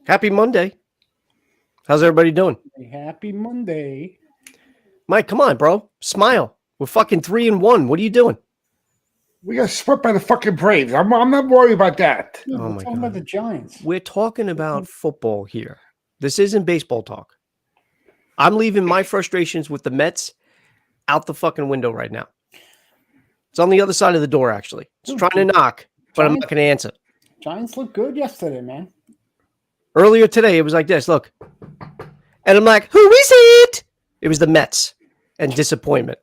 Happy Monday. How's everybody doing? Happy Monday. Mike, come on, bro. Smile. We're fucking 3-1. What are you doing? We got swept by the fucking Braves. I'm not worried about that. Yeah, Oh we're my talking God. about the Giants. We're talking about football here. This isn't baseball talk. I'm leaving my frustrations with the Mets out the fucking window right now. It's on the other side of the door, actually. It's trying to knock, but I'm not going to answer. Giants looked good yesterday, man. Earlier today, it was like this. Look. And I'm like, who is it? It was the Mets and disappointment.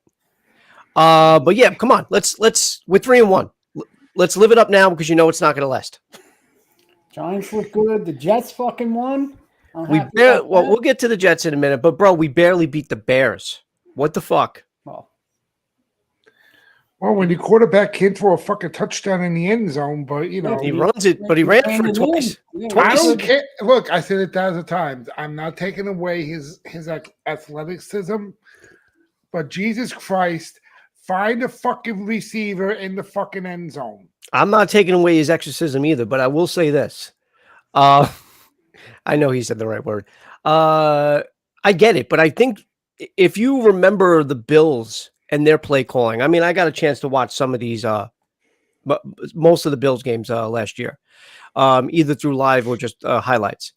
But yeah, come on. We're 3-1. Let's live it up now because you know it's not going to last. Giants look good. The Jets fucking won. We'll get to the Jets in a minute, but bro, we barely beat the Bears. What the fuck? Well, when your quarterback can't throw a fucking touchdown in the end zone, but you know he runs it, but he ran for it twice. I don't care. Look, I said it 1,000 times. I'm not taking away his athleticism, but Jesus Christ, find a fucking receiver in the fucking end zone. I'm not taking away his exorcism either, but I will say this. I know he said the right word. I get it, but I think if you remember the Bills and their play calling, I mean, I got a chance to watch some of these, most of the Bills games last year, either through live or just highlights.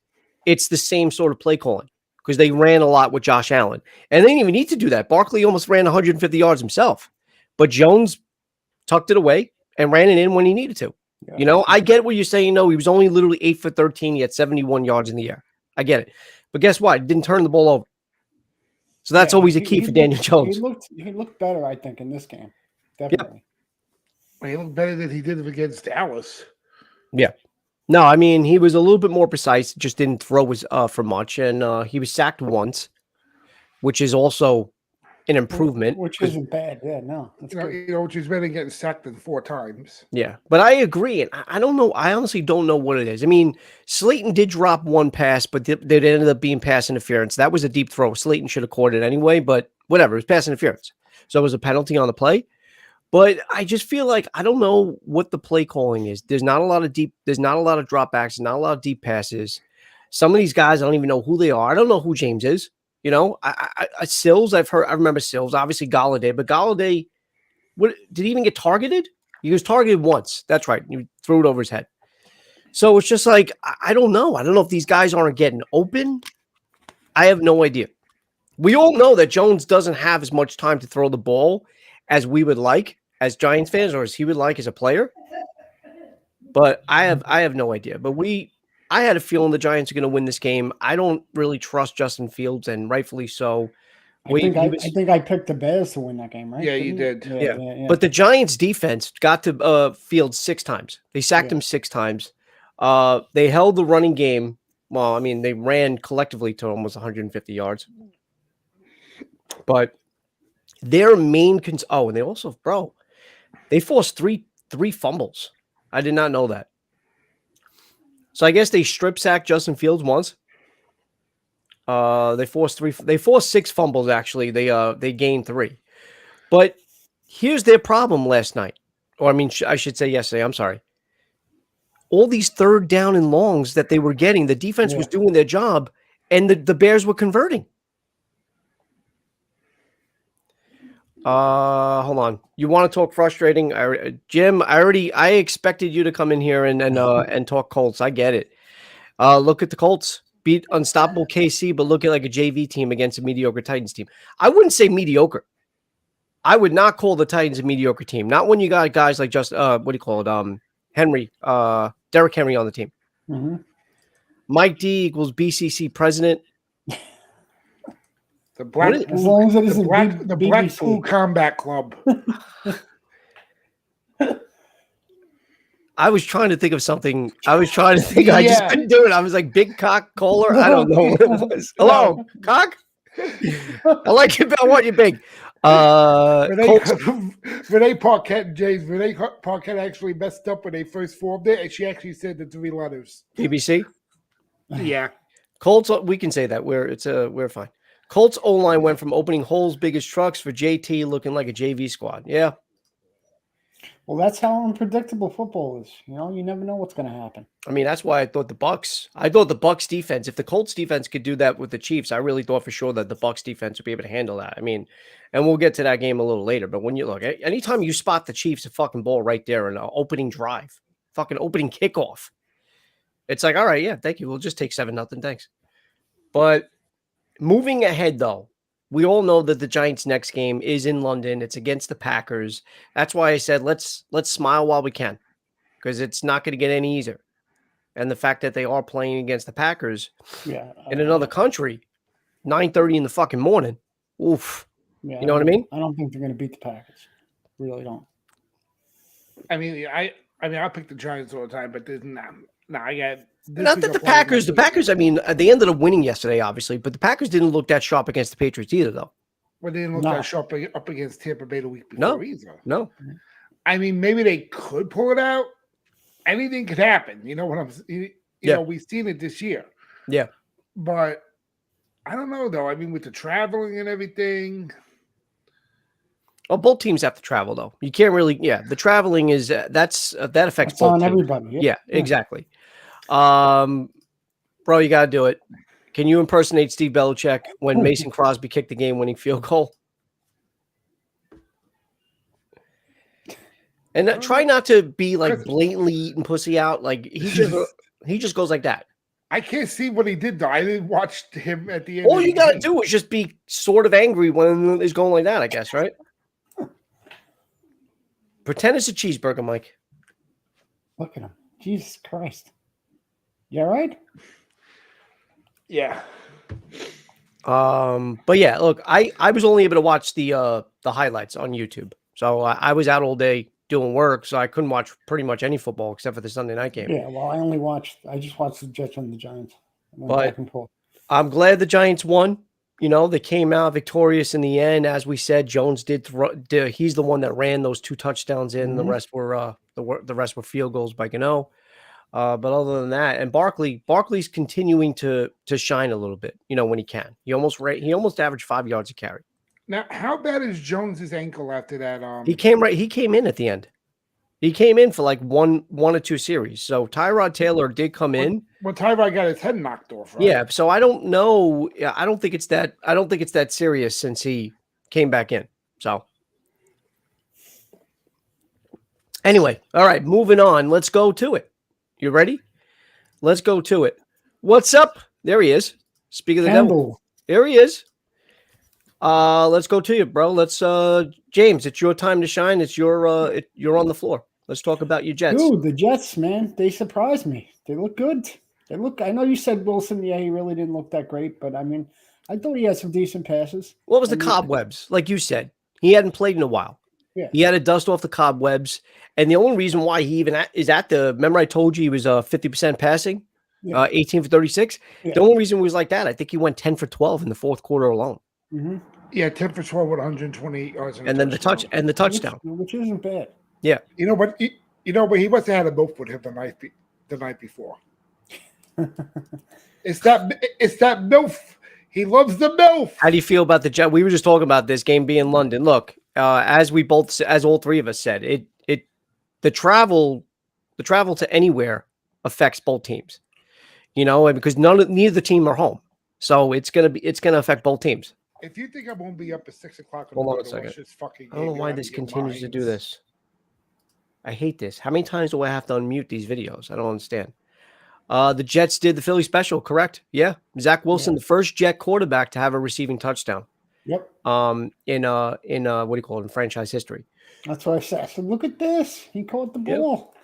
It's the same sort of play calling because they ran a lot with Josh Allen, and they didn't even need to do that. Barkley almost ran 150 yards himself, but Jones tucked it away and ran it in when he needed to. Yeah. You know, I get what you're saying. No, he was only literally 8 for 13. He had 71 yards in the air. I get it, but guess what? He didn't turn the ball over. So that's always a key for Daniel Jones. He looked better, I think, in this game. Definitely. Yep. Well, he looked better than he did against Dallas. Yeah. No, I mean, he was a little bit more precise, just didn't throw for much. And he was sacked once, which is also an improvement. Which isn't bad. Yeah, no. That's good. Which is better than getting sacked than 4 times. Yeah, but I agree. And I don't know. I honestly don't know what it is. I mean, Slayton did drop one pass, but it ended up being pass interference. That was a deep throw. Slayton should have caught it anyway, but whatever. It was pass interference. So it was a penalty on the play. But I just feel like I don't know what the play calling is. There's not a lot of dropbacks, not a lot of deep passes. Some of these guys, I don't even know who they are. I don't know who James is. You know, Sills, I remember Sills, obviously Galladay, but Galladay, did he even get targeted? He was targeted once. That's right. You threw it over his head. So it's just like, I don't know. I don't know if these guys aren't getting open. I have no idea. We all know that Jones doesn't have as much time to throw the ball as we would like as Giants fans or as he would like as a player. But I have no idea. But I had a feeling the Giants are going to win this game. I don't really trust Justin Fields, and rightfully so. I think I picked the Bears to win that game, right? Yeah, you did. Yeah. But the Giants' defense got to Fields 6 times. They sacked him 6 times. They held the running game. Well, I mean, they ran collectively to almost 150 yards. But their main and they also, they forced three fumbles. I did not know that. So I guess they strip sacked Justin Fields once. They forced 6 fumbles actually. They gained 3. But here's their problem last night. Or I mean, I should say yesterday. I'm sorry. All these 3rd down and longs that they were getting, the defense was doing their job, and the Bears were converting. Hold on. You want to talk frustrating? Jim, I expected you to come in here and talk Colts. I get it. Look at the Colts. Beat unstoppable KC, but look at like a JV team against a mediocre Titans team. I wouldn't say mediocre. I would not call the Titans a mediocre team. Not when you got guys like what do you call it? Henry, Derrick Henry on the team. Mm-hmm. Mike D equals BCC president. The Blackpool Combat Club. I was trying to think of something. I just couldn't do it. I was like, big cock caller. I don't know what it was. Hello, cock? I like it, but I want you big. Renee Parquette and James. Renee Parquette actually messed up when they first formed it, and she actually said the 3 letters. BBC? Yeah. Colts, we can say that. We're fine. Colts O-line went from opening holes big as trucks for JT looking like a JV squad. Yeah. Well, that's how unpredictable football is. You know, you never know what's going to happen. I mean, that's why I thought the Bucks defense, if the Colts defense could do that with the Chiefs, I really thought for sure that the Bucks defense would be able to handle that. I mean, and we'll get to that game a little later, but when you look, anytime you spot the Chiefs a fucking ball right there in an opening drive, fucking opening kickoff, it's like, all right, yeah, thank you. We'll just take 7-0. Thanks. But moving ahead, though, we all know that the Giants' next game is in London. It's against the Packers. That's why I said let's smile while we can, because it's not going to get any easier. And the fact that they are playing against the Packers in another country, 9:30 in the fucking morning. Oof. Yeah, you know what I mean? I don't think they're going to beat the Packers. Really don't. I mean, I pick the Giants all the time, but there's not. I got. Not that the Packers, I mean, they ended up winning yesterday, obviously, but the Packers didn't look that sharp against the Patriots either, though. Well, they didn't look that sharp up against Tampa Bay the week before either. No. I mean, maybe they could pull it out. Anything could happen. You know what I'm saying? You know, we've seen it this year. Yeah. But I don't know, though. I mean, with the traveling and everything. Oh, both teams have to travel, though. You can't really, the traveling is, that affects both on teams. Everybody. Yeah, exactly. Bro, you got to do it. Can you impersonate Steve Belichick when Mason Crosby kicked the game-winning field goal? And try not to be like blatantly eating pussy out. Like he just goes like that. I can't see what he did though. I didn't watch him at the end. All you got to do is just be sort of angry when he's going like that, I guess, right? Pretend it's a cheeseburger, Mike. Look at him. Jesus Christ. You all right? Yeah. But yeah, look, I was only able to watch the highlights on YouTube. So I was out all day doing work, so I couldn't watch pretty much any football except for the Sunday night game. Yeah, well, I just watched the Jets and the Giants. But I'm glad the Giants won. You know, they came out victorious in the end. As we said, Jones did he's the one that ran those 2 touchdowns in. Mm-hmm. The rest were field goals by Gano. But other than that, and Barkley's continuing to shine a little bit, you know, when he can. He almost averaged 5 yards a carry. Now, how bad is Jones's ankle after that? He came in at the end. He came in for like one or two series. So Tyrod Taylor did come in. Well, Tyrod got his head knocked off, right? Yeah. So I don't know. I don't think it's that serious since he came back in. So anyway, all right, moving on. Let's go to it. You ready? Let's go to it. What's up? There he is. Speak of the devil. There he is. Let's go to you, bro. Let's James, it's your time to shine. It's your you're on the floor. Let's talk about your Jets. Dude, the Jets, man, they surprised me. They look good. I know you said Wilson, he really didn't look that great, but I mean, I thought he had some decent passes. What was the cobwebs? Like you said, he hadn't played in a while. Yeah. He had to dust off the cobwebs. And the only reason why he even is at remember I told you he was 50% passing, 18 for 36. Yeah. The only reason he was like that, I think he went 10 for 12 in the fourth quarter alone. Mm-hmm. Yeah, 10 for 12 with 120 yards. And then the touchdown. Which isn't bad. Yeah. But he must have had a milk with him the night before. It's that MILF. He loves the MILF. How do you feel about the Jets? We were just talking about this game being in London. Look, as all three of us said, the travel to anywhere affects both teams. You know, because neither team are home, so it's gonna affect both teams. If you think I won't be up at 6 o'clock, hold on a second. I don't know why this continues to do this. I hate this. How many times do I have to unmute these videos? I don't understand. The Jets did the Philly special, correct? Yeah. Zach Wilson, the first Jet quarterback to have a receiving touchdown. Yep. In what do you call it? In franchise history. That's what I said. I said, look at this. He caught the ball.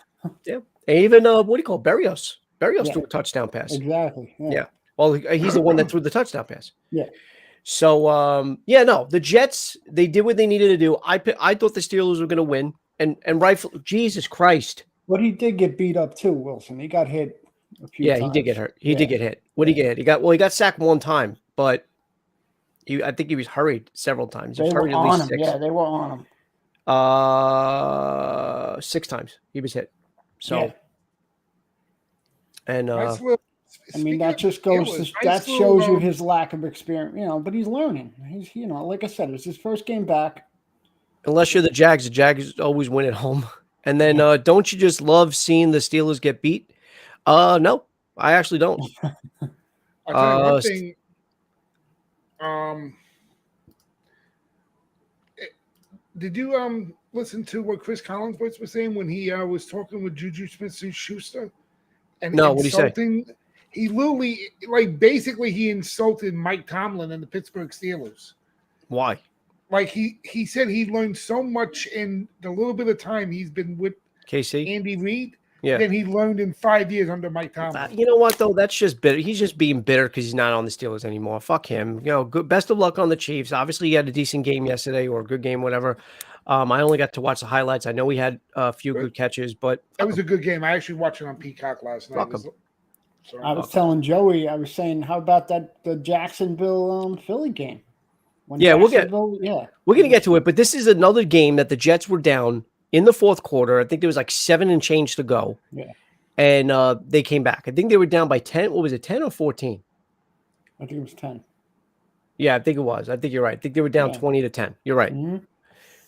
Yeah. And even what do you call it? Berrios? Berrios threw a touchdown pass. Exactly. Yeah. Well, he's the one that threw the touchdown pass. Yeah. So the Jets, they did what they needed to do. I thought the Steelers were going to win, and rightfully, Jesus Christ. But he did get beat up too, Wilson. He got hit a few times. He did get hurt. He did get hit. What did he get hit? He got sacked one time, but I think he was hurried several times. He was hurried at least 6. Yeah, they were on him. 6 times he was hit. So, and I mean, that just shows you his lack of experience, but he's learning. He's, like I said, it's his first game back. Unless you're the Jags always win at home. And then don't you just love seeing the Steelers get beat? No, I actually don't. I'll tell you one thing. Did you listen to what Chris Collinsworth was saying when he was talking with Juju Smith-Schuster and No, what did he say? He literally, like, basically he insulted Mike Tomlin and the Pittsburgh Steelers. Why? Like he said he learned so much in the little bit of time he's been with KC, Andy Reid. Yeah. Than he learned in 5 years under Mike Tomlin. You know what, though? That's just bitter. He's just being bitter because he's not on the Steelers anymore. Fuck him. You know, good. Best of luck on the Chiefs. Obviously, he had a decent game yesterday or a good game, whatever. I only got to watch the highlights. I know he had a few good catches, but that was a good game. I actually watched it on Peacock last night. I was telling Joey, I was saying, how about the Jacksonville Philly game? We're gonna get to it, but this is another game that the Jets were down in the fourth quarter. I think there was like 7 and change to go. Yeah. And they came back. I think they were down by 10. What was it, 10 or 14? I think it was 10. Yeah, I think it was. I think you're right. I think they were down 20 to 10. You're right. Mm-hmm.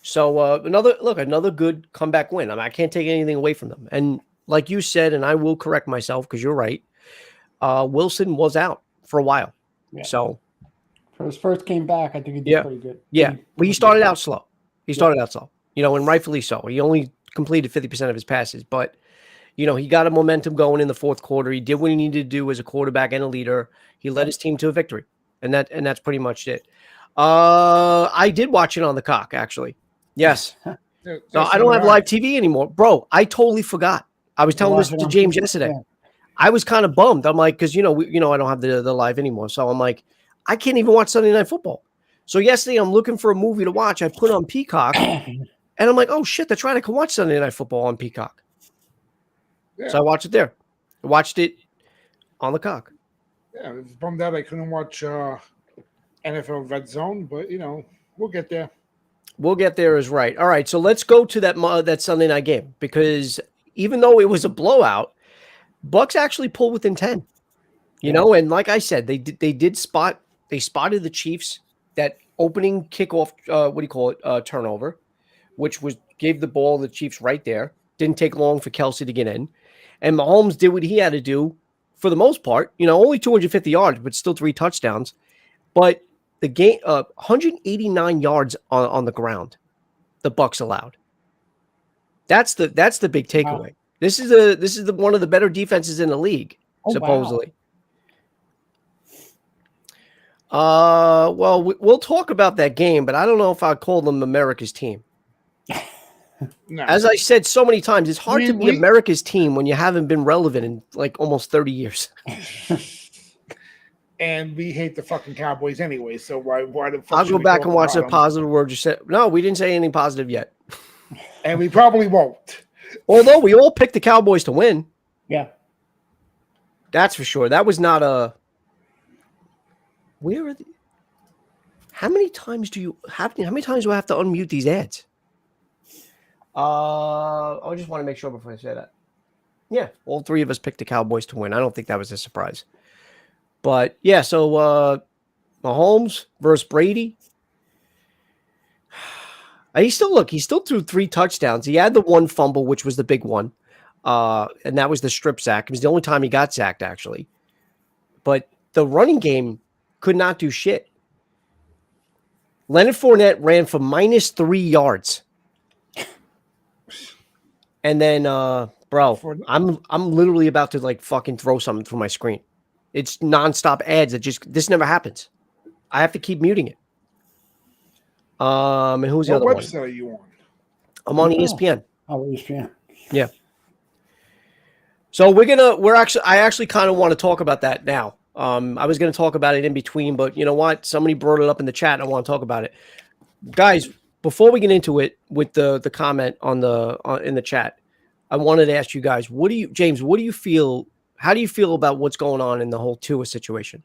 So another good comeback win. I mean, I can't take anything away from them. And like you said, and I will correct myself because you're right, Wilson was out for a while. Yeah. So for his first game back, I think he did pretty good. Yeah. Well, he started out slow. You know, and rightfully so. He only completed 50% of his passes, but you know, he got a momentum going in the fourth quarter. He did what he needed to do as a quarterback and a leader. He led his team to a victory, and that's pretty much it. I did watch it on the cock, actually. Yes. So I don't have live TV anymore, bro. I totally forgot. I was telling this to James yesterday. Yeah. I was kind of bummed. I'm like, because I don't have the live anymore, so I'm like, I can't even watch Sunday Night Football. So yesterday, I'm looking for a movie to watch. I put on Peacock, and I'm like, oh shit, that's right. I can watch Sunday Night Football on Peacock. Yeah. So I watched it there. I watched it on the cock. Yeah, I was bummed out I couldn't watch NFL Red Zone, but we'll get there. We'll get there is right. All right, so let's go to that Sunday night game because even though it was a blowout, Bucks actually pulled within 10. You know, and like I said, they spotted the Chiefs that opening kickoff turnover, which gave the ball to the Chiefs right there. Didn't take long for Kelsey to get in. And Mahomes did what he had to do for the most part. Only 250 yards, but still 3 touchdowns. But the game, 189 yards on the ground, the Bucks allowed. That's the big takeaway. Wow. This is one of the better defenses in the league, supposedly. Wow. Well, we'll talk about that game, but I don't know if I'd call them America's team. No. As I said so many times, it's hard to be America's team when you haven't been relevant in like almost 30 years. And we hate the fucking Cowboys anyway, so why the fuck I'll go back and watch the positive word you said. No, we didn't say anything positive yet. And we probably won't. Although we all picked the Cowboys to win. Yeah. That's for sure. That was not a... Where are the... How many times do I have to unmute these ads? I just want to make sure before I say that. Yeah, all 3 of us picked the Cowboys to win. I don't think that was a surprise. But yeah, so Mahomes versus Brady. He still threw 3 touchdowns. He had the 1 fumble, which was the big one. And that was the strip sack. It was the only time he got sacked, actually. But the running game could not do shit. Leonard Fournette ran for -3 yards. And then, bro, I'm literally about to like fucking throw something through my screen. It's nonstop ads. This never happens. I have to keep muting it. And who's the other one? What website are you on? I'm on ESPN. Oh, ESPN. Yeah. So I actually kind of want to talk about that now. I was going to talk about it in between, but you know what? Somebody brought it up in the chat. And I want to talk about it, guys. Before we get into it with the comment in the chat, I wanted to ask you guys, James, what do you feel? How do you feel about what's going on in the whole Tua situation?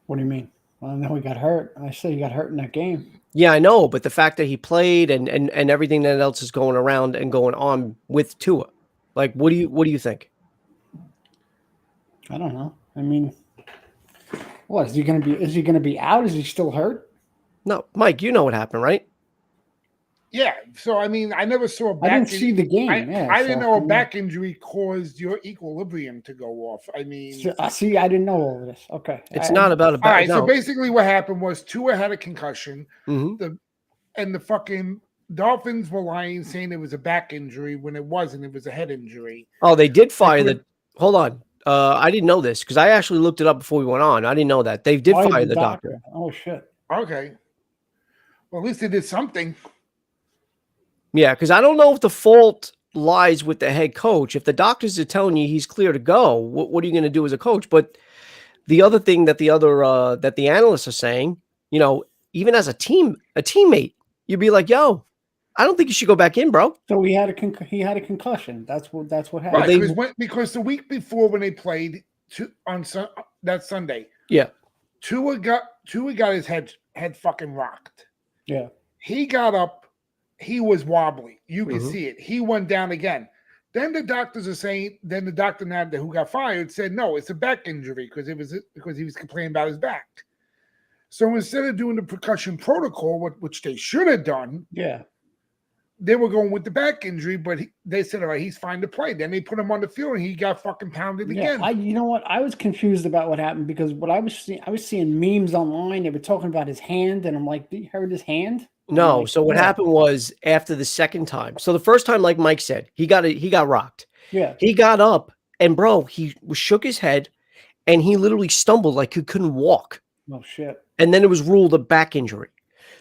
What do you mean? Well, I know he got hurt. I say he got hurt in that game. Yeah, I know, but the fact that he played and everything that else is going around and going on with Tua, like, what do you think? I don't know. I mean, what is he going to be? Is he going to be out? Is he still hurt? No, Mike, you know what happened, right? Yeah. So I mean, I never saw a back. I didn't see the game. I didn't know a back injury caused your equilibrium to go off. I mean, see, I didn't know all of this. Okay, It's not about a back. All right. No. So basically, what happened was Tua had a concussion. Mhm. The fucking Dolphins were lying, saying it was a back injury when it wasn't. It was a head injury. Oh, they did fire the. Hold on. I didn't know this because I actually looked it up before we went on. I didn't know that. They did fire the doctor. Oh, shit. Okay. Well, at least they did something. Yeah, because I don't know if the fault lies with the head coach. If the doctors are telling you he's clear to go, what are you going to do as a coach? But the other thing that that the analysts are saying, even as a teammate, you'd be like, "Yo, I don't think you should go back in, bro." So he had a concussion. That's what happened. Right, because the week before when they played on that Sunday, yeah, Tua got his head fucking rocked. Yeah, he got up. He was wobbly. You could Mhm. see it. He went down again. Then the doctors are saying. Then the doctor now who got fired said no, it's a back injury because he was complaining about his back. So instead of doing the percussion protocol, which they should have done, yeah, they were going with the back injury. But they said, all right, he's fine to play. Then they put him on the field and he got fucking pounded again. You know what? I was confused about what happened because what I was seeing memes online. They were talking about his hand, and I'm like, "Did you hurt his hand?" no. So what happened was after the second time. So the first time, like Mike said, he got rocked. Yeah, He got up and bro, he shook his head, and he literally stumbled like he couldn't walk. Oh shit! And then it was ruled a back injury.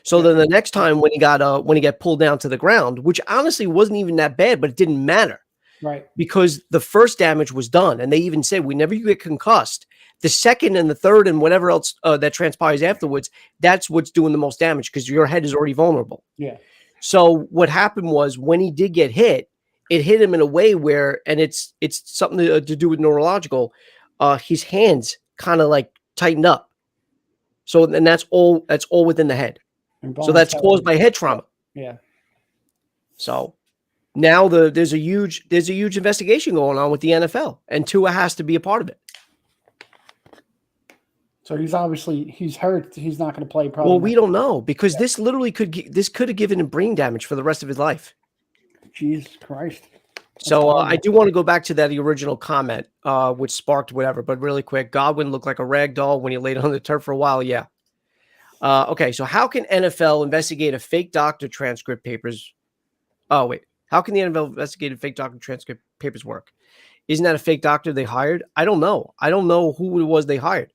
So then the next time when he got pulled down to the ground, which honestly wasn't even that bad, but it didn't matter. Right. Because the first damage was done. And they even said, whenever you get concussed, the second and the third and whatever else that transpires afterwards, that's what's doing the most damage because your head is already vulnerable. Yeah. So what happened was when he did get hit, it hit him in a way where, and it's something to do with neurological, his hands kind of like tightened up. So then that's all within the head. So that's caused by head trauma. Yeah. So now there's a huge investigation going on with the NFL, and Tua has to be a part of it. So he's hurt. He's not going to play. Probably. Well, we don't know because this literally could have given him brain damage for the rest of his life. Jesus Christ. So I do want to go back to that original comment, which sparked whatever. But really quick, Godwin looked like a rag doll when he laid on the turf for a while. Yeah. Okay. So how can NFL investigate a fake doctor transcript papers? Oh wait. How can the NFL investigate fake doctor transcript papers work? Isn't that a fake doctor they hired? I don't know. I don't know who it was they hired.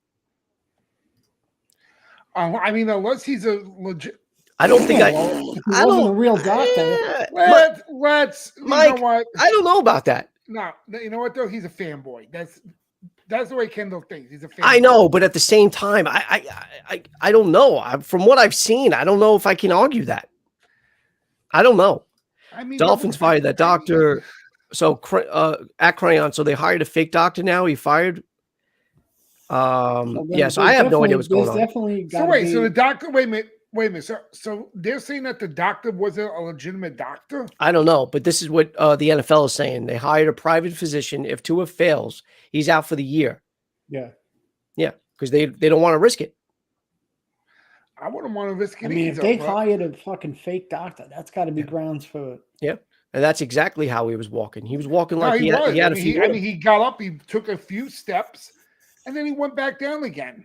I mean, unless he's a legit. I don't think I wasn't a real doctor. Let's Mike, you know what? I don't know about that. No, you know what though? He's a fanboy. That's the way Kendall thinks. He's a fanboy. I know, but at the same time, I don't know. From what I've seen, I don't know if I can argue that. I don't know. I mean, Dolphins fired that doctor. So at Crayon, so they hired a fake doctor now. He fired. Yeah, so I have no idea what's going on. So the doctor. Wait a minute. So they're saying that the doctor wasn't a legitimate doctor? I don't know, but this is what the NFL is saying. They hired a private physician. If Tua fails, he's out for the year. Yeah. Yeah, because they don't want to risk it. I wouldn't want to risk it. I mean, if they hired a fucking fake doctor, that's got to be grounds for it. Yeah, and that's exactly how he was walking. He was walking like he had a few. I mean, he got up, he took a few steps, and then he went back down again.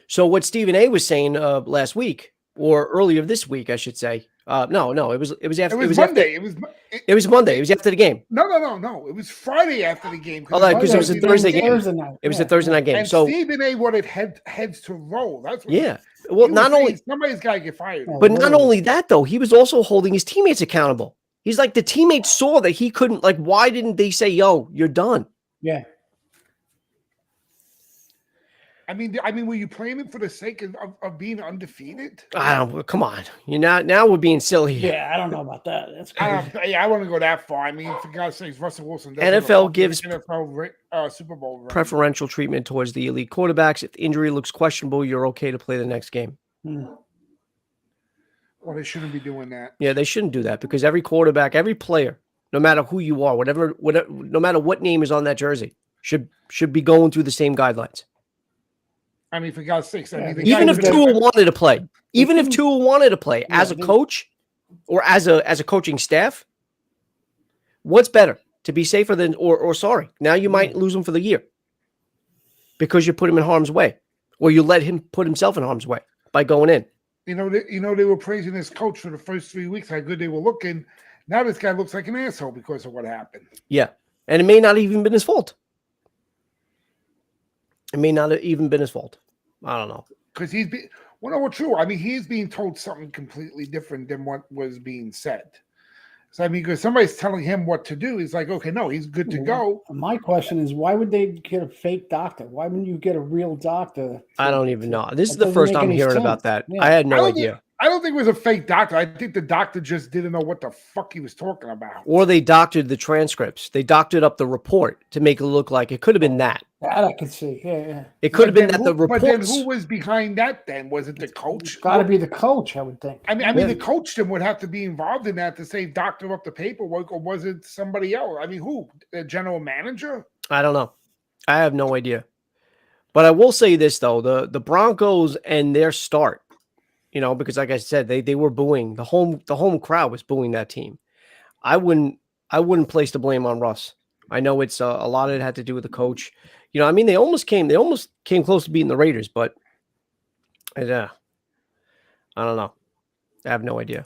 So what Stephen A was saying last week, or earlier this week, I should say. No, it was after. It was Monday. It was Monday. It was after the game. No. It was Friday after the game. Because it was a Thursday game. It was a Thursday night game. And so Stephen A wanted heads to roll. That's what. Yeah. Well, not only somebody's got to get fired, but not only that though, he was also holding his teammates accountable. He's like the teammates saw that he couldn't. Like, why didn't they say, "Yo, you're done"? Yeah. I mean, were you playing it for the sake of being undefeated? I don't. Come on, now we're being silly. Yeah, I don't know about that. That's crazy. I wouldn't go that far. I mean, for God's sakes, Russell Wilson. NFL gives NFL Super Bowl run. Preferential treatment towards the elite quarterbacks. If the injury looks questionable, you're okay to play the next game. Well, they shouldn't be doing that. Yeah, they shouldn't do that because every quarterback, every player, no matter who you are, whatever, no matter what name is on that jersey, should be going through the same guidelines. I mean, for God's sakes, even if Tua wanted to play, as a coach, or as a coaching staff, what's better? To be safer than or sorry. Now you might lose him for the year because you put him in harm's way, or you let him put himself in harm's way by going in. They were praising this coach for the first 3 weeks, how good they were looking. Now this guy looks like an asshole because of what happened. Yeah, and it may not even been his fault. It may not have even been his fault. I don't know. Because he's being, well, no, true. I mean, he's being told something completely different than what was being said. So, I mean, because somebody's telling him what to do, he's like, okay, no, he's good to go. My question is, why would they get a fake doctor? Why wouldn't you get a real doctor? I don't even know. This is the first I'm hearing about that. Yeah. I had no idea. I don't think it was a fake doctor. I think the doctor just didn't know what the fuck he was talking about. Or they doctored the transcripts. They doctored up the report to make it look like it could have been that. That I could see. Yeah. It could have been that the reports. But then who was behind that then? Was it the coach? Got to be the coach, I would think. I mean, the coach then would have to be involved in that to say doctor up the paperwork, or was it somebody else? I mean, who? The general manager? I don't know. I have no idea. But I will say this, though. The Broncos and their start, because like I said, they were booing. The home crowd was booing that team. I wouldn't place the blame on Russ. I know it's a lot of it had to do with the coach. I mean, they almost came close to beating the Raiders, but I don't know. I have no idea.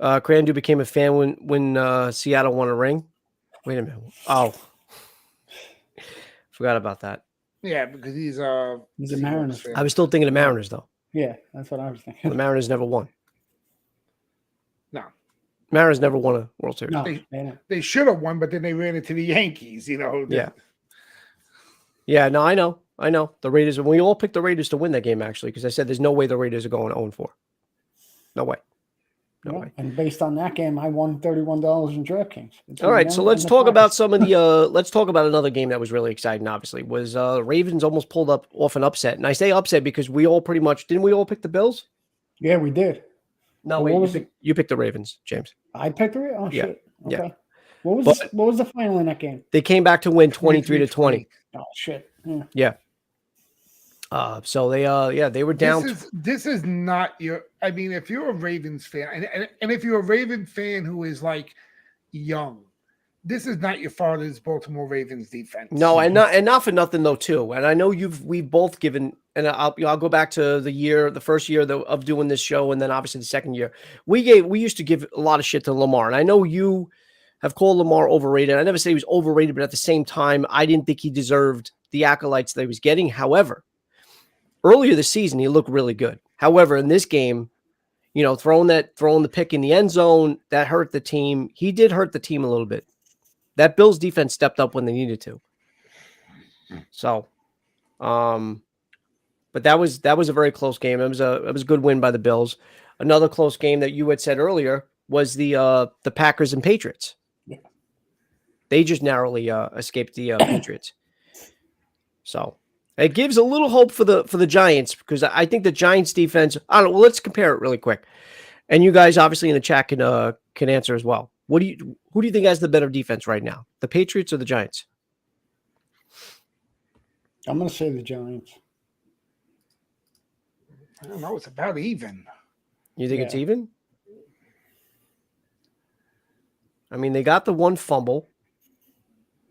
Crandu became a fan when Seattle won a ring. Wait a minute. Oh, forgot about that. Yeah, because he's a Mariners fan. I was still thinking of Mariners, though. Yeah, that's what I was thinking. The Mariners never won. No. Mariners never won a World Series. No, they should have won, but then they ran into the Yankees, Yeah. Yeah, no, I know. The Raiders, we all picked the Raiders to win that game, actually, because I said there's no way the Raiders are going 0-4. No way. No way. And based on that game, I won $31 in DraftKings. All right, so let's talk about some of the let's talk about another game that was really exciting, obviously. Was Ravens almost pulled up off an upset. And I say upset because we all pretty much didn't we all pick the Bills? Yeah, we did. No, wait, you picked the Ravens, James. I picked the Ravens? Oh, yeah. shit. Okay. Yeah. What was the final in that game? They came back to win 23-20. Oh shit. Yeah. Yeah. So they were down. This is not your. I mean, if you're a Ravens fan, and if you're a Raven fan who is like young, this is not your father's Baltimore Ravens defense. No, and not for nothing though too. And I know we've both given, and I'll go back to the first year of doing this show, and then obviously the second year we used to give a lot of shit to Lamar, and I know you have called Lamar overrated. I never say he was overrated, but at the same time, I didn't think he deserved the accolades that he was getting. However, earlier this season, he looked really good. However, in this game, throwing the pick in the end zone, that hurt the team. He did hurt the team a little bit. That Bills defense stepped up when they needed to. So, but that was a very close game. It was a good win by the Bills. Another close game that you had said earlier was the Packers and Patriots. Yeah. They just narrowly escaped the Patriots. So it gives a little hope for the Giants, because I think the Giants defense. I don't know. Well, let's compare it really quick, and you guys obviously in the chat can answer as well. Who do you think has the better defense right now, the Patriots or the Giants? I'm going to say the Giants. I don't know. It's about even. You think it's even? I mean, they got the one fumble.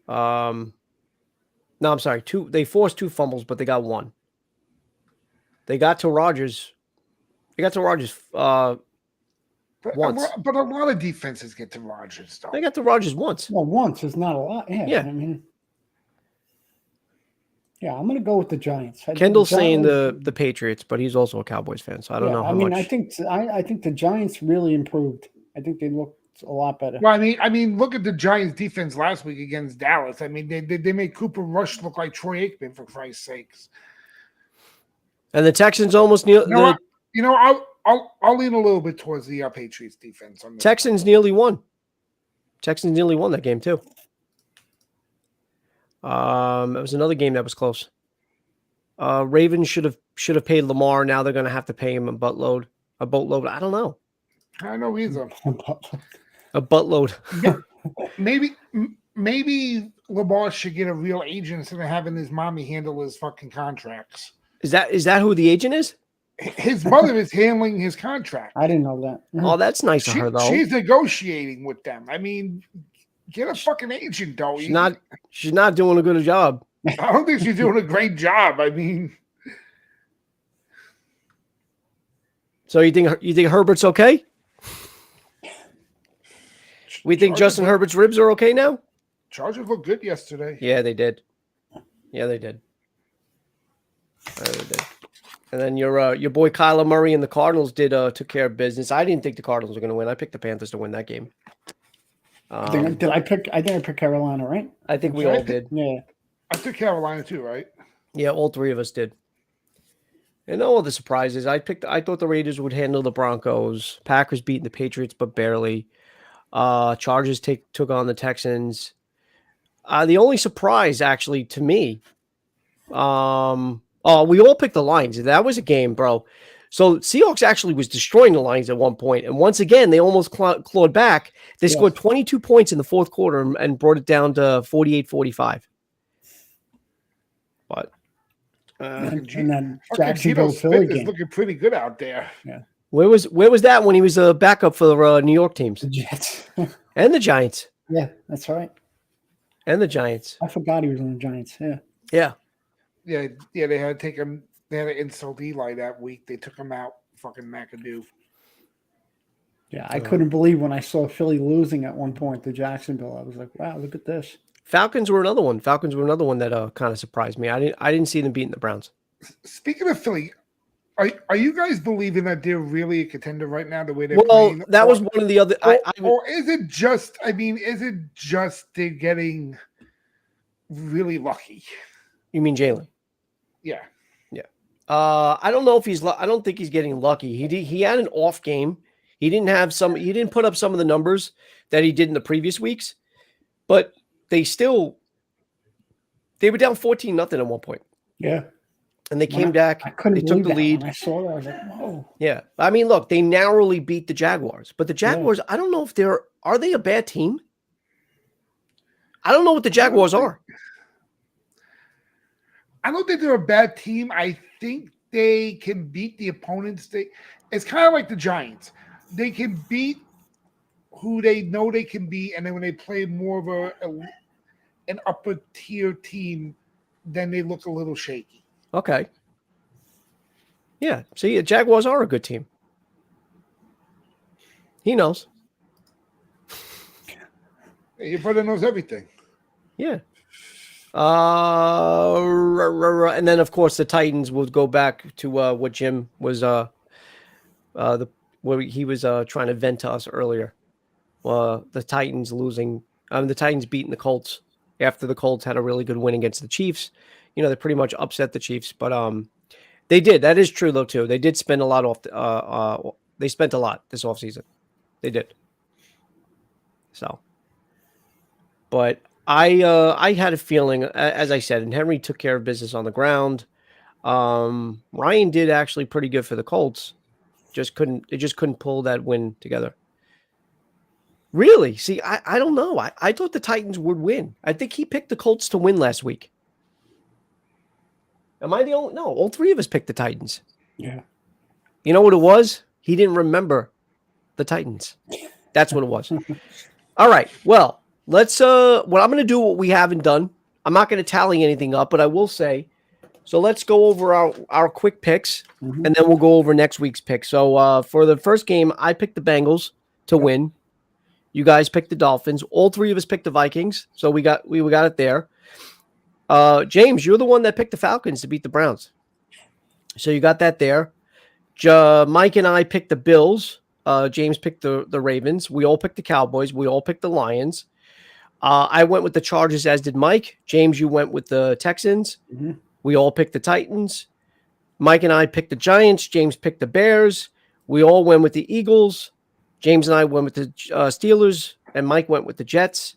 No, I'm sorry. Two. They forced two fumbles, but they got one. They got to Rodgers. Once. But a lot of defenses get to Rodgers, though. They got to Rodgers once. Well, once is not a lot. Yeah. I mean, I'm going to go with the Giants. Kendall's saying the Patriots, but he's also a Cowboys fan, so I don't know how much. I think the Giants really improved. I think they looked a lot better. Well, I mean, look at the Giants' defense last week against Dallas. I mean, they made Cooper Rush look like Troy Aikman, for Christ's sakes. And the Texans almost I'll lean a little bit towards the Patriots defense. On Texans nearly won. Texans nearly won that game too. It was another game that was close. Ravens should have paid Lamar. Now they're going to have to pay him a boatload. I don't know. I know either. A buttload. Yeah. Maybe Lamar should get a real agent instead of having his mommy handle his fucking contracts. Is that who the agent is? his mother is handling his contract. I didn't know that. Oh, that's nice of her, though. She's negotiating with them. I mean, get a fucking agent, though. She's not doing a good job. I don't think she's doing a great job. I mean, so you think Herbert's okay? We think Justin Herbert's ribs are okay now? Chargers looked good yesterday. Yeah, they did. Yeah, they did. And then your boy Kyler Murray and the Cardinals took care of business. I didn't think the Cardinals were going to win. I picked the Panthers to win that game. I think I picked Carolina, right? I think we all did. Yeah. I took Carolina too, right? Yeah, all three of us did. And no other surprises. I thought the Raiders would handle the Broncos. Packers beating the Patriots, but barely. Chargers took on the Texans. The only surprise, actually, to me, we all picked the Lions. That was a game, bro. So Seahawks actually was destroying the Lions at one point, and once again, they almost clawed back. They scored 22 points in the fourth quarter and brought it down to 48-45. But and then Jacksonville Philly game is looking pretty good out there. Yeah. Where was that when he was a backup for the New York teams? The Jets. And the Giants. Yeah, that's right. And the Giants. I forgot he was on the Giants. Yeah. Yeah. Yeah. They had to take him. They had to insult Eli that week. They took him out. Fucking McAdoo. Yeah, I couldn't believe when I saw Philly losing at one point to Jacksonville. I was like, wow, look at this. Falcons were another one that kind of surprised me. I didn't see them beating the Browns. Speaking of Philly, are you guys believing that they're really a contender right now? The way they're playing? Well, that was one of the other. Or is it just? I mean, is it just they're getting really lucky? You mean Jalen? Yeah. Yeah. I don't know if I don't think he's getting lucky. He had an off game. He didn't put up some of the numbers that he did in the previous weeks, but they were down 14-0 at one point. Yeah. And they came back. I couldn't they took believe the that. lead. When I saw that, I was like, whoa. Yeah. I mean, look, they narrowly beat the Jaguars, but the Jaguars, I don't know if are they a bad team? I don't know what the Jaguars are. I don't think they're a bad team. I think they can beat the opponents. It's kind of like the Giants. They can beat who they know they can beat, and then when they play more of an upper tier team, then they look a little shaky. Okay. Yeah. See, the Jaguars are a good team. He knows. Your brother knows everything. Yeah. And then of course the Titans will go back to what Jim was where he was trying to vent to us earlier. The Titans losing. The Titans beating the Colts after the Colts had a really good win against the Chiefs. They pretty much upset the Chiefs, but they did. That is true though too. They did spend a lot off. They spent a lot this offseason. They did. So, but I had a feeling, as I said, and Henry took care of business on the ground. Ryan did actually pretty good for the Colts. Just couldn't pull that win together. Really? See, I don't know. I thought the Titans would win. I think he picked the Colts to win last week. Am I the only? No, all three of us picked the Titans. Yeah. You know what it was? He didn't remember the Titans. That's what it was. All right. Well, let's what I'm going to do what we haven't done. I'm not going to tally anything up, but I will say, so let's go over our quick picks, and then we'll go over next week's picks. So for the first game, I picked the Bengals to win. You guys picked the Dolphins. All three of us picked the Vikings. So we got it there. James, you're the one that picked the Falcons to beat the Browns. So you got that there. Mike and I picked the Bills. James picked the Ravens. We all picked the Cowboys. We all picked the Lions. I went with the Chargers, as did Mike. James, you went with the Texans. Mm-hmm. We all picked the Titans. Mike and I picked the Giants. James picked the Bears. We all went with the Eagles. James and I went with the Steelers, and Mike went with the Jets.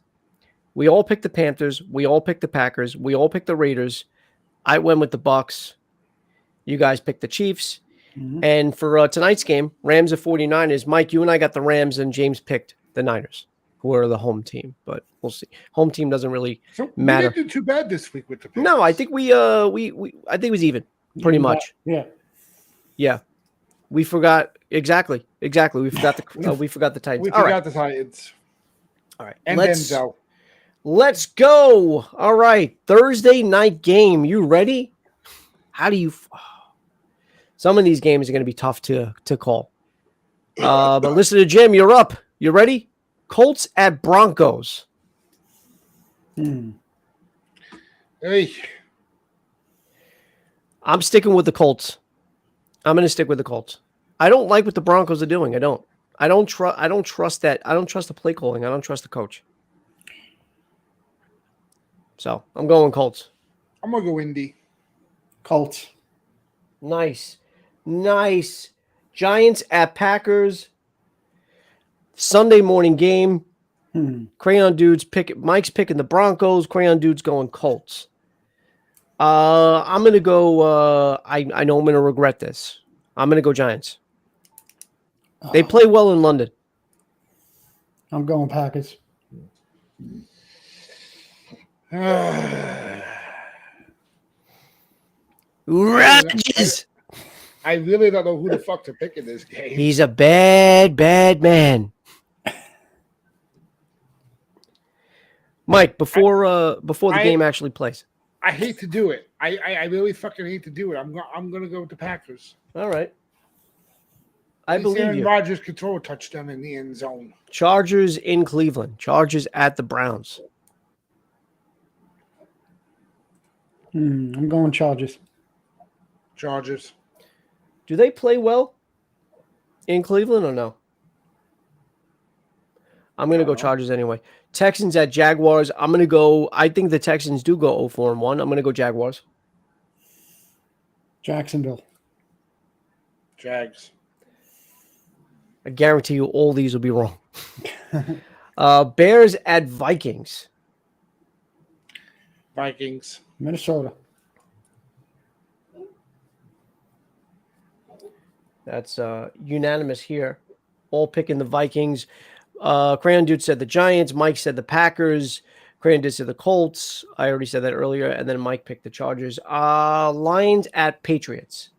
We all picked the Panthers. We all picked the Packers. We all picked the Raiders. I went with the Bucs. You guys picked the Chiefs. Mm-hmm. And for tonight's game, Rams at 49ers, Mike, you and I got the Rams, and James picked the Niners, who are the home team. But we'll see. Home team doesn't really matter. We didn't do too bad this week with the Panthers. No, I think I think it was even, pretty much. Yeah. Yeah, we forgot exactly. We forgot the Titans. We All right, forgot the Titans. all right. And Denzel. Let's go. All right, Thursday night game. You ready? How do you? Some of these games are going to be tough to call. But listen to Jim. You're up. You ready? Colts at Broncos. Hey, I'm sticking with the Colts. I'm going to stick with the Colts. I don't like what the Broncos are doing. I don't trust that. I don't trust the play calling. I don't trust the coach. So I'm going Colts. I'm gonna go Indy. Colts. Nice. Giants at Packers. Sunday morning game. Crayon Dude's Mike's picking the Broncos. Crayon Dude's going Colts. I'm gonna go. I know I'm gonna regret this. I'm gonna go Giants. They play well in London. I'm going Packers. Rodgers. I really don't know who the fuck to pick in this game. He's a bad man. Mike, before the game actually plays. I hate to do it. I really fucking hate to do it. I'm gonna go with the Packers. All right. I believe Aaron you. Rodgers could throw a touchdown in the end zone. Chargers in Cleveland. Chargers at the Browns. I'm going Chargers. Chargers. Do they play well in Cleveland or no? I'm going to go Chargers anyway. Texans at Jaguars. I'm going to go. I think the Texans do go 0-4-1. I'm going to go Jaguars. Jacksonville. Jags. I guarantee you all these will be wrong. Bears at Vikings. Vikings. Minnesota. That's unanimous here. All picking the Vikings. Crayon Dude said the Giants. Mike said the Packers. Crayon Dude said the Colts. I already said that earlier. And then Mike picked the Chargers. Lions at Patriots.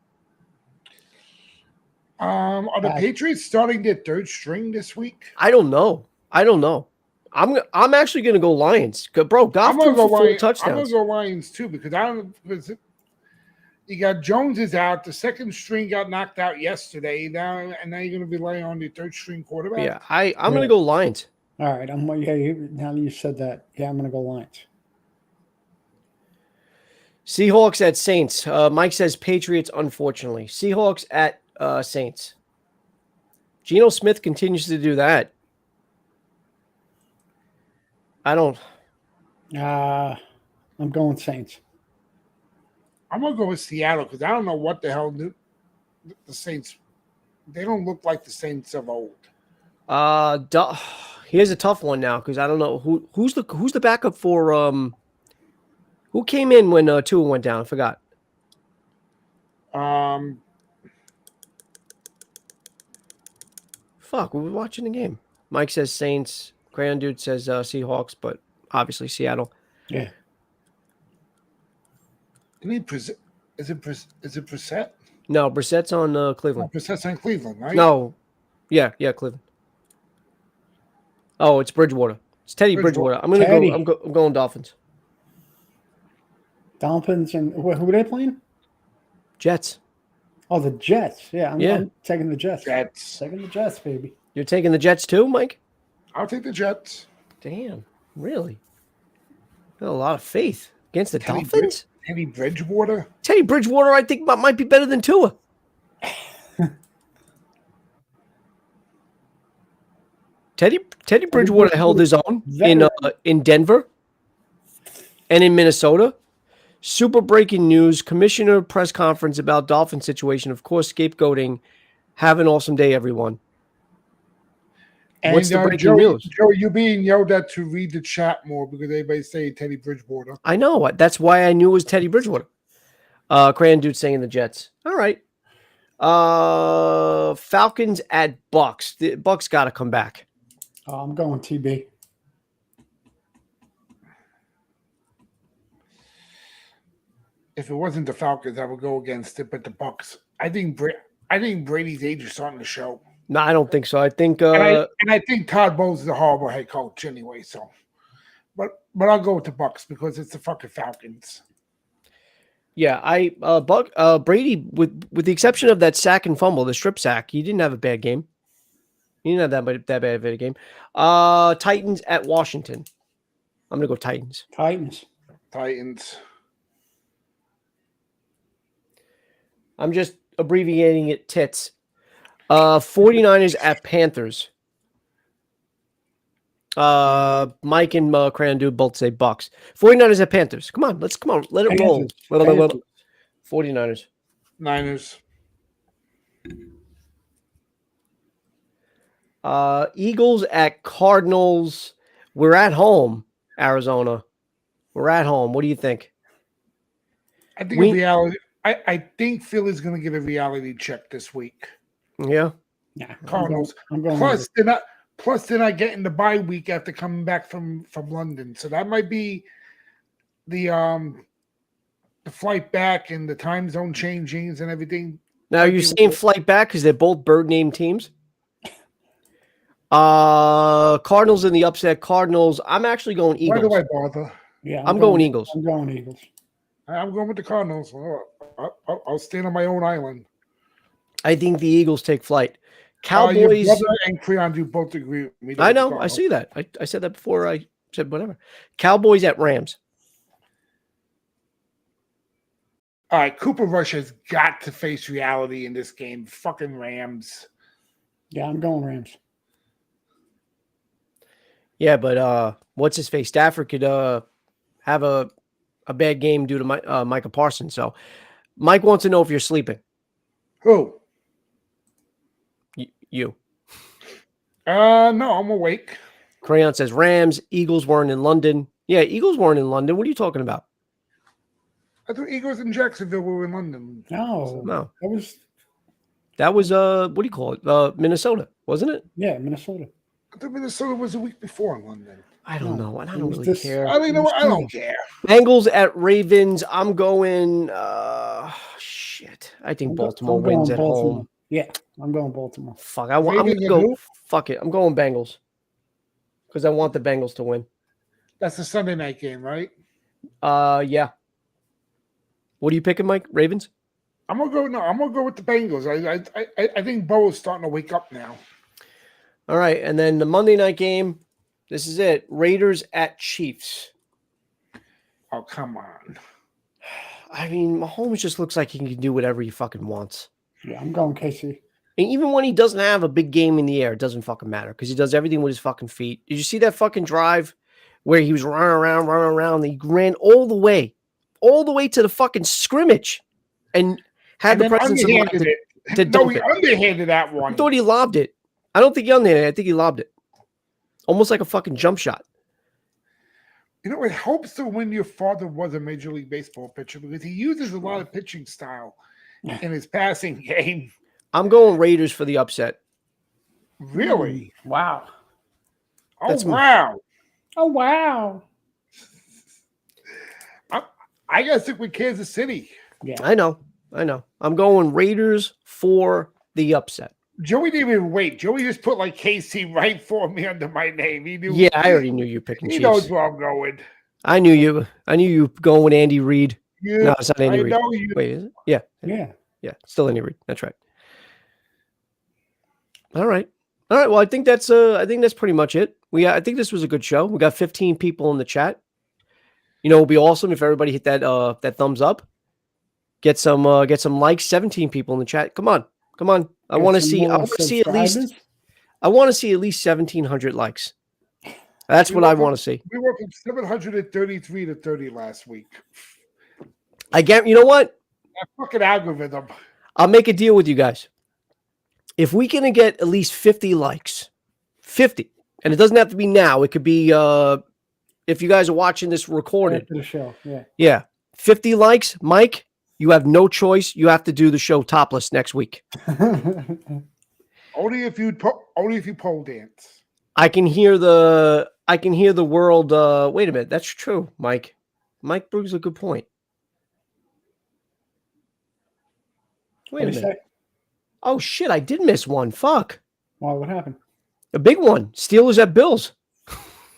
Are the Patriots starting their third string this week? I don't know. I'm actually going to go Lions. Bro, Goff threw for 4 touchdowns. I'm going to go Lions too because you got Jones is out. The second string got knocked out yesterday. Now you're going to be laying on the third string quarterback. Yeah, I'm going to go Lions. All right. Now you said that. Yeah, I'm going to go Lions. Seahawks at Saints. Mike says Patriots, unfortunately. Seahawks at Saints. Geno Smith continues to do that. I'm going Saints. I'm going to go with Seattle because I don't know what the hell the Saints. They don't look like the Saints of old. Here's a tough one now because I don't know who's the backup for who came in when Tua went down. I forgot. Fuck, we were watching the game. Mike says Saints. Crayon Dude says Seahawks, but obviously Seattle. Yeah. Is it Brissett? No, Brissett's on Cleveland. Oh, Brissett's on Cleveland, right? No. Yeah, Cleveland. Oh, it's Bridgewater. It's Teddy Bridgewater. I'm going Dolphins. Dolphins and who are they playing? Jets. Oh, the Jets. Yeah, I'm taking the Jets. Taking the Jets, baby. You're taking the Jets too, Mike? I'll take the Jets. Damn, really? Got a lot of faith against the Dolphins? Teddy Bridgewater? Teddy Bridgewater, I think, might be better than Tua. Teddy Bridgewater held his own in Denver and in Minnesota. Super breaking news. Commissioner press conference about Dolphin situation. Of course, scapegoating. Have an awesome day, everyone. And what's the breaking news? Joe, you're being yelled at to read the chat more because everybody's saying Teddy Bridgewater. I know. That's why I knew it was Teddy Bridgewater. Crayon Dude saying the Jets. All right. Falcons at Bucks. The Bucks got to come back. I'm going TB. If it wasn't the Falcons, I would go against it. But the Bucks, I think I think Brady's age is starting to show. No, I don't think so. I think And I think Todd Bowles is a horrible head coach anyway. So, but I'll go with the Bucks because it's the fucking Falcons. yeah, Brady, with the exception of that sack and fumble, the strip sack, he didn't have a bad game. He didn't have that bad of a game. Titans at Washington. I'm gonna go Titans. Titans. I'm just abbreviating it tits. 49ers at Panthers. Mike and Crandu both say Bucks. 49ers at Panthers. Come on. Let it roll. 49ers. Niners. Eagles at Cardinals. We're at home, Arizona. We're at home. What do you think? I think reality. I think Philly's going to get a reality check this week. Yeah. Yeah. Cardinals. I'm going Plus, they're not getting the bye week after coming back from London, so that might be the flight back and the time zone changings and everything. Now you're saying flight back because they're both bird name teams. Cardinals in the upset. Cardinals. I'm actually going Eagles. Why do I bother? Yeah, I'm going Eagles. I'm going Eagles. I'm going with the Cardinals. I'll stand on my own island. I think the Eagles take flight. Cowboys. Your brother and Creon do both agree with me. I know. I see that. I said that before. I said whatever. Cowboys at Rams. All right, Cooper Rush has got to face reality in this game. Fucking Rams. Yeah, I'm going Rams. Yeah, but what's his face? Stafford could have a bad game due to Micah Parsons. So Mike wants to know if you're sleeping. Who? You. No, I'm awake. Crayon says Rams. Eagles weren't in London. Yeah, Eagles weren't in London. What are you talking about? I thought Eagles in Jacksonville were in London. No. That was what do you call it? Minnesota, wasn't it? Yeah, Minnesota. I thought Minnesota was a week before in London. I don't know. And I don't really care. I mean, I don't care. Bengals at Ravens. I'm going shit. I think Baltimore wins at home. Yeah, I'm going Baltimore. Fuck. I'm gonna go. Fuck it. I'm going Bengals. Because I want the Bengals to win. That's the Sunday night game, right? Yeah. What are you picking, Mike? Ravens? I'm gonna go with the Bengals. I think Bo is starting to wake up now. All right, and then the Monday night game. This is it. Raiders at Chiefs. Oh, come on. I mean, Mahomes just looks like he can do whatever he fucking wants. Yeah, I'm going KC. And even when he doesn't have a big game in the air, it doesn't fucking matter because he does everything with his fucking feet. Did you see that fucking drive where he was running around? And he ran all the way to the fucking scrimmage and had the presence of mind to dump it. Underhanded that one. I thought he lobbed it. I don't think he underhanded it. I think he lobbed it. Almost like a fucking jump shot. You know, it helps to when your father was a Major League Baseball pitcher because he uses a lot of pitching style in his passing game. I'm going Raiders for the upset. Really? Wow. Wow. Oh, wow. I got to stick with Kansas City. Yeah, I know. I'm going Raiders for the upset. Joey didn't even wait. Joey just put like KC right for me under my name. He knew. Yeah, I already knew you picking Chiefs. He knows where I'm going. I knew you going with Andy Reid. Yeah, no, it's not Andy Reid. You. Wait, is it? Yeah. Yeah. Still Andy Reid. That's right. All right. Well, I think that's pretty much it. I think this was a good show. We got 15 people in the chat. You know, it'd be awesome if everybody hit that thumbs up. Get some likes. 17 people in the chat. Come on. I want to see at least 1,700 likes. That's what I want to see. We went from 733 to 30 last week. You know what? That fucking algorithm. I'll make a deal with you guys. If we can get at least 50 likes, 50, and it doesn't have to be now. It could be if you guys are watching this recorded. After the show, yeah, 50 likes, Mike. You have no choice. You have to do the show topless next week. Only if you pole dance. I can hear the world. Wait a minute, that's true, Mike. Mike brings a good point. Wait a minute. Oh shit, I did miss one. Fuck. Why? What happened? A big one. Steelers at Bills.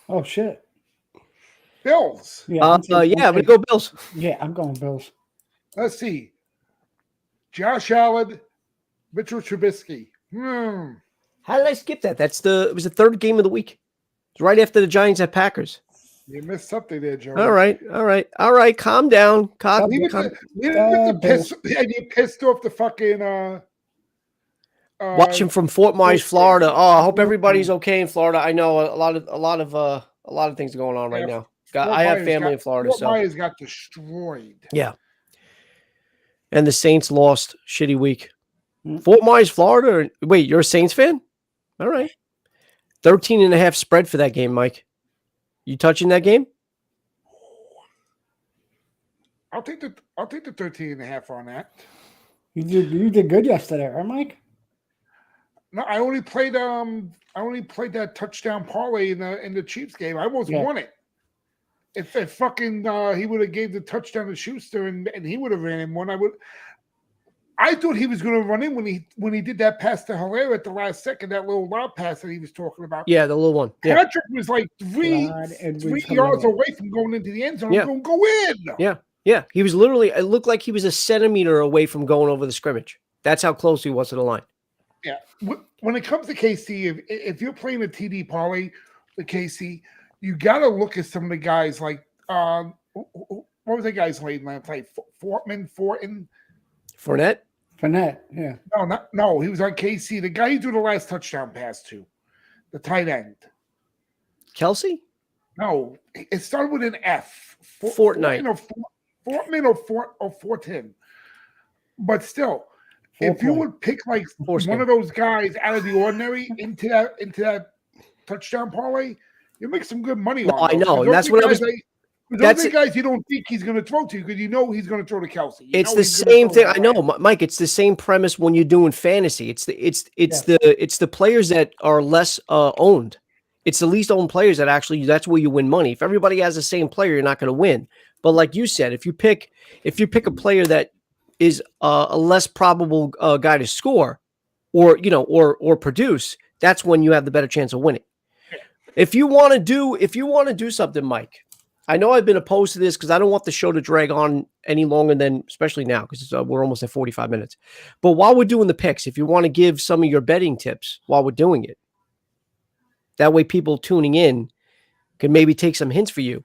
Oh shit. Bills. Yeah. I'm I'm gonna go Bills. Yeah, I'm going Bills. Let's see. Josh Allen, Mitchell Trubisky. How did I skip that? It was the third game of the week. It's right after the Giants at Packers. You missed something there, Joe. All right. Calm down. And you pissed off the fucking Watching from Fort Myers, Florida. Oh, I hope everybody's okay in Florida. I know a lot of things are going on right now. I have family in Florida, Fort so Myers got destroyed. Yeah. And the Saints lost. Shitty week. Mm. Fort Myers, Florida. Wait, you're a Saints fan? All right. 13.5 spread for that game, Mike. You touching that game? I'll take the 13.5 on that. You did good yesterday, right, Mike? No, I only played that touchdown parlay in the Chiefs game. I almost won it. If fucking he would have gave the touchdown to Schuster and he would have ran in one, I thought he was going to run in when he did that pass to Hilaire at the last second, that little lob pass that he was talking about. Yeah, the little one. Yeah. Patrick was like three yards away from going into the end zone. Yeah. Going to go in. Yeah. He was literally, it looked like he was a centimeter away from going over the scrimmage. That's how close he was to the line. Yeah. When it comes to KC, if you're playing a TD parlay with KC, you got to look at some of the guys like, what was the guy's name last night? Fournette? Fournette, yeah. No, he was on KC. The guy who threw the last touchdown pass to, the tight end. Kelsey? No, it started with an F. Fortnite. Fortman or Fortin. But still, if you would pick like one of those guys out of the ordinary into that touchdown parlay, you make some good money on. I know, and that's what I was. Those are guys you don't think he's going to throw to because you know he's going to throw to Kelsey. It's the same thing. I know, Mike. It's the same premise when you're doing fantasy. It's the players that are less owned. It's the least owned players that actually that's where you win money. If everybody has the same player, you're not going to win. But like you said, if you pick a player that is a less probable guy to score, or produce, that's when you have the better chance of winning. If you want to do something, Mike. I know I've been opposed to this because I don't want the show to drag on any longer than, especially now, because we're almost at 45 minutes. But while we're doing the picks, if you want to give some of your betting tips while we're doing it, that way people tuning in can maybe take some hints from you.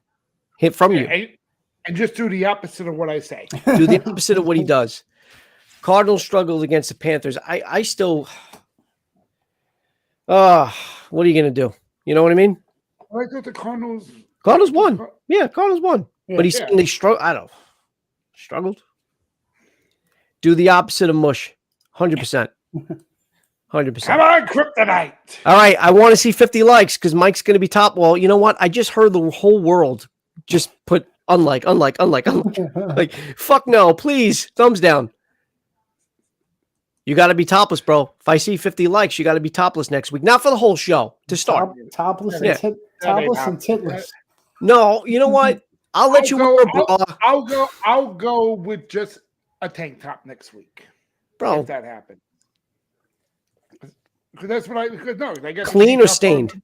And just do the opposite of what I say. Do the opposite of what he does. Cardinals struggled against the Panthers. I still, what are you going to do? You know what I mean? I thought the Cardinals won. Yeah, Cardinals won. Yeah, but they struggled. Struggled. Do the opposite of mush. 100%. 100%. Come on, Kryptonite. All right, I want to see 50 likes because Mike's going to be top. Well, you know what? I just heard the whole world just put unlike. Like, fuck no, please. Thumbs down. You got to be topless, bro. If I see 50 likes, you got to be topless next week. Not for the whole show, to start. Topless and titless. No, you know what? I'll let you wear a bra. I'll go with just a tank top next week, bro. If that happens, because that's what I guess clean or stained.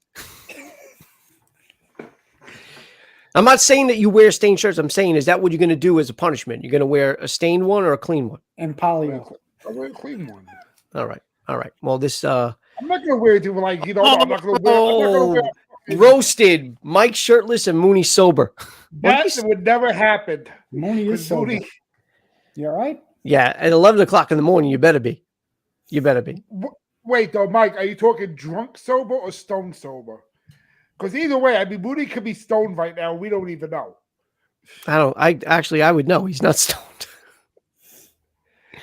I'm not saying that you wear stained shirts. I'm saying, is that what you're going to do as a punishment? You're going to wear a stained one or a clean one? And polio. I'll wear a clean one. All right. Well, this. I'm not going to wear it to like I'm not going to wear. Roasted. Mike shirtless and Mooney sober. That would never happen. Mooney is sober. You all right? Yeah, at 11 o'clock in the morning, you better be. Wait, though, Mike, are you talking drunk sober or stone sober? Because either way, Mooney could be stoned right now. We don't even know. I would know. He's not stoned.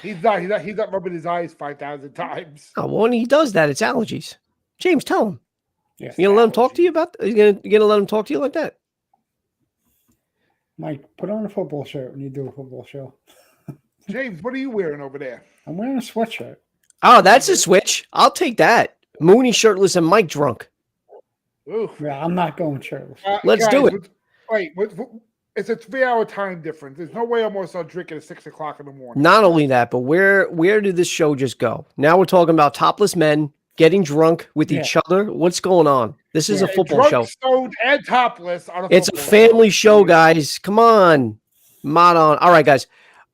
He's not rubbing his eyes 5,000 times. Oh, well, when he does that, it's allergies. James, tell him. Yes, you gonna let him talk to you about that? You gonna let him talk to you like that? Mike, put on a football shirt when you do a football show. James, what are you wearing over there? I'm wearing a sweatshirt. Oh, that's a switch. I'll take that. Mooney shirtless and Mike drunk. Oof. Yeah, I'm not going shirtless. Let's do it. Wait, It's a 3-hour time difference. There's no way I'm going to start drinking at 6 o'clock in the morning. Not only that, but where did this show just go? Now we're talking about topless men getting drunk with each other. What's going on? This is a football drunk, show. Stoned, and topless on a It's a football family show, guys. Come on. Mod on. All right, guys.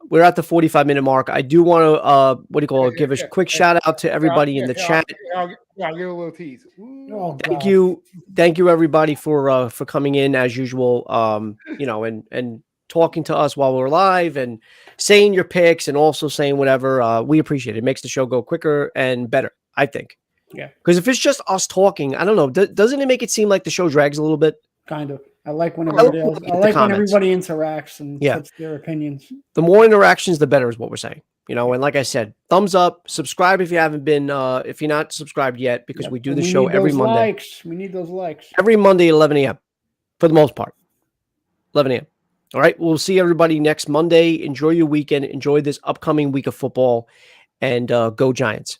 We're at the 45-minute mark. I do want to give a quick shout out to everybody in the chat. I'll give a little tease. Oh, Thank you everybody for coming in as usual. And talking to us while we're live and saying your picks and also saying whatever. We appreciate it. It makes the show go quicker and better, I think. Yeah. Because if it's just us talking, I don't know. Doesn't it make it seem like the show drags a little bit? Kind of. I like when everybody when everybody interacts and puts their opinions. The more interactions, the better is what we're saying. And like I said, thumbs up, subscribe if you haven't been, if you're not subscribed yet, because we do the show every Monday. We need those likes. Every Monday at 11 a.m. for the most part. 11 a.m. All right. We'll see everybody next Monday. Enjoy your weekend. Enjoy this upcoming week of football, and go Giants.